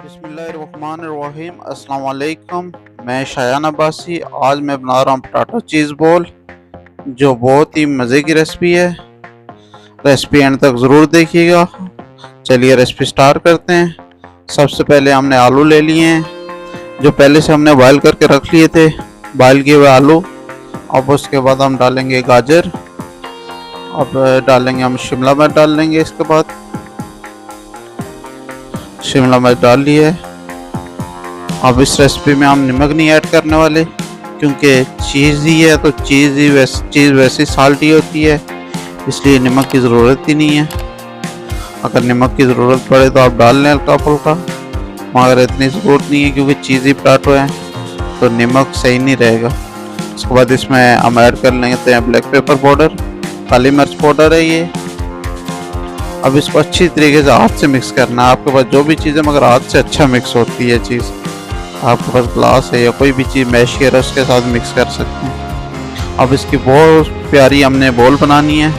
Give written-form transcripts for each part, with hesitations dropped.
बिस्मिल्लाहिर्रहमानिर्रहीम। अस्सलाम वालेकुम। मैं शायान अब्बासी। आज मैं बना रहा हूँ पोटैटो चीज़ बॉल, जो बहुत ही मज़े की रेसिपी है। रेसिपी एंड तक ज़रूर देखिएगा। चलिए रेसिपी स्टार्ट करते हैं। सबसे पहले हमने आलू ले लिए हैं, जो पहले से हमने बॉयल करके रख लिए थे, बॉयल किए हुए आलू। अब उसके बाद हम डालेंगे गाजर, अब डालेंगे हम शिमला मिर्च डाल लेंगे। इसके बाद शिमला मिर्च डाल ली है। अब इस रेसिपी में हम नमक नहीं ऐड करने वाले, क्योंकि चीज़ ही है तो चीज़ वैसे साल्टी होती है, इसलिए नमक की ज़रूरत ही नहीं है। अगर नमक की ज़रूरत पड़े तो आप डाल लें हल्का फुल्का, मगर इतनी ज़रूरत नहीं है क्योंकि चीज़ी पोटैटो है तो नमक सही नहीं रहेगा। उसके बाद इसमें हम ऐड कर लेते हैं ब्लैक पेपर पाउडर, काली मिर्च पाउडर है ये। अब इसको अच्छी तरीके से हाथ से मिक्स करना है। आपके पास जो भी चीज़ है मगर हाथ से अच्छा मिक्स होती है चीज़। आपके पास ग्लास है या कोई भी चीज़ मैश किया है उसके साथ मिक्स कर सकते हैं। अब इसकी बहुत प्यारी हमने बॉल बनानी है।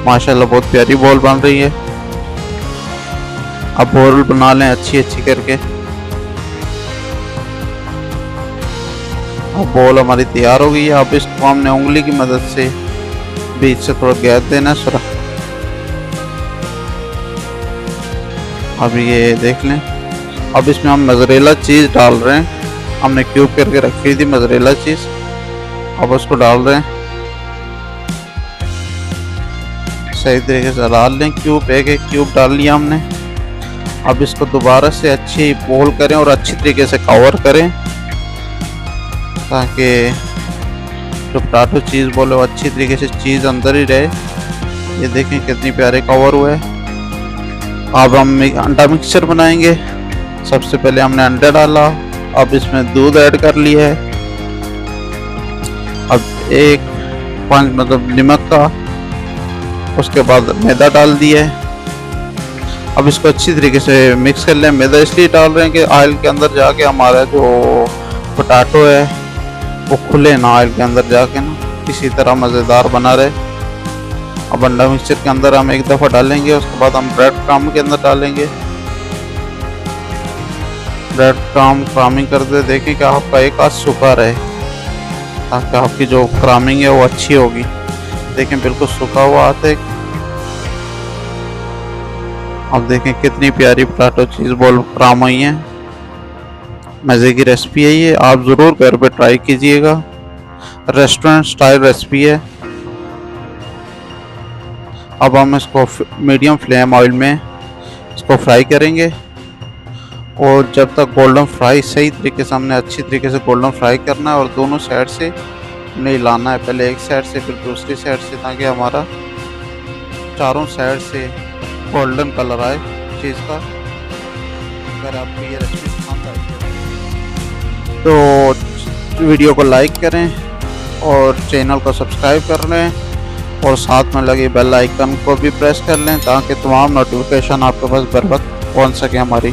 माशाल्लाह बहुत प्यारी बॉल बन रही है। अब बॉल बना लें अच्छी करके। अब बॉल हमारी तैयार हो गई है। अब इसको हमने उंगली की मदद से बीच से थोड़ा गैप देना है। अब ये देख लें। अब इसमें हम मोज़रेला चीज़ डाल रहे हैं। हमने क्यूब करके रखी थी मोज़रेला चीज़, अब उसको डाल रहे हैं। सही तरीके से डाल लें क्यूब, एक क्यूब डाल लिया हमने। अब इसको दोबारा से अच्छी बॉल करें और अच्छी तरीके से कवर करें, ताकि जो पोटैटो चीज़ बॉल है वो अच्छी तरीके से चीज़ अंदर ही रहे। ये देखें कितनी प्यारे कवर हुए। अब हम अंडा मिक्सचर बनाएंगे। सबसे पहले हमने अंडा डाला, अब इसमें दूध ऐड कर लिया है। अब एक पंच मतलब नमक का, उसके बाद मैदा डाल दिया है। अब इसको अच्छी तरीके से मिक्स कर लें। मैदा इसलिए डाल रहे हैं कि ऑयल के अंदर जाके हमारा जो पोटैटो है वो खुले ना ऑयल के अंदर जाके ना, इसी तरह मज़ेदार बना रहे। अब अंडा मिक्सचर के अंदर हम एक दफ़ा डालेंगे, उसके बाद हम ब्रेड क्रम्ब के अंदर डालेंगे। ब्रेड क्रम्ब क्रम्बिंग करते देखें कि आपका एक हाथ सूखा रहे, ताकि आपकी जो क्रम्बिंग है वो अच्छी होगी। देखें बिल्कुल सूखा हुआ हाथ है। अब देखें कितनी प्यारी पोटैटो चीज़ बॉल क्रम्ब हुई है। मज़े की रेसिपी है ये, आप ज़रूर घर पे ट्राई कीजिएगा। रेस्टोरेंट स्टाइल रेसिपी है। अब हम इसको मीडियम फ्लेम ऑयल में इसको फ्राई करेंगे, और जब तक गोल्डन फ्राई सही तरीके से हमने अच्छी तरीके से गोल्डन फ्राई करना है, और दोनों साइड से हमने हिलाना है, पहले एक साइड से फिर दूसरी साइड से, ताकि हमारा चारों साइड से गोल्डन कलर आए चीज़ का। अगर आपको ये रेसिपी पसंद आई तो वीडियो को लाइक करें और चैनल को सब्सक्राइब कर लें, और साथ में लगे बेल आइकन को भी प्रेस कर लें, ताकि तमाम नोटिफिकेशन आपके पास बर वक्त पहुँच सके हमारी।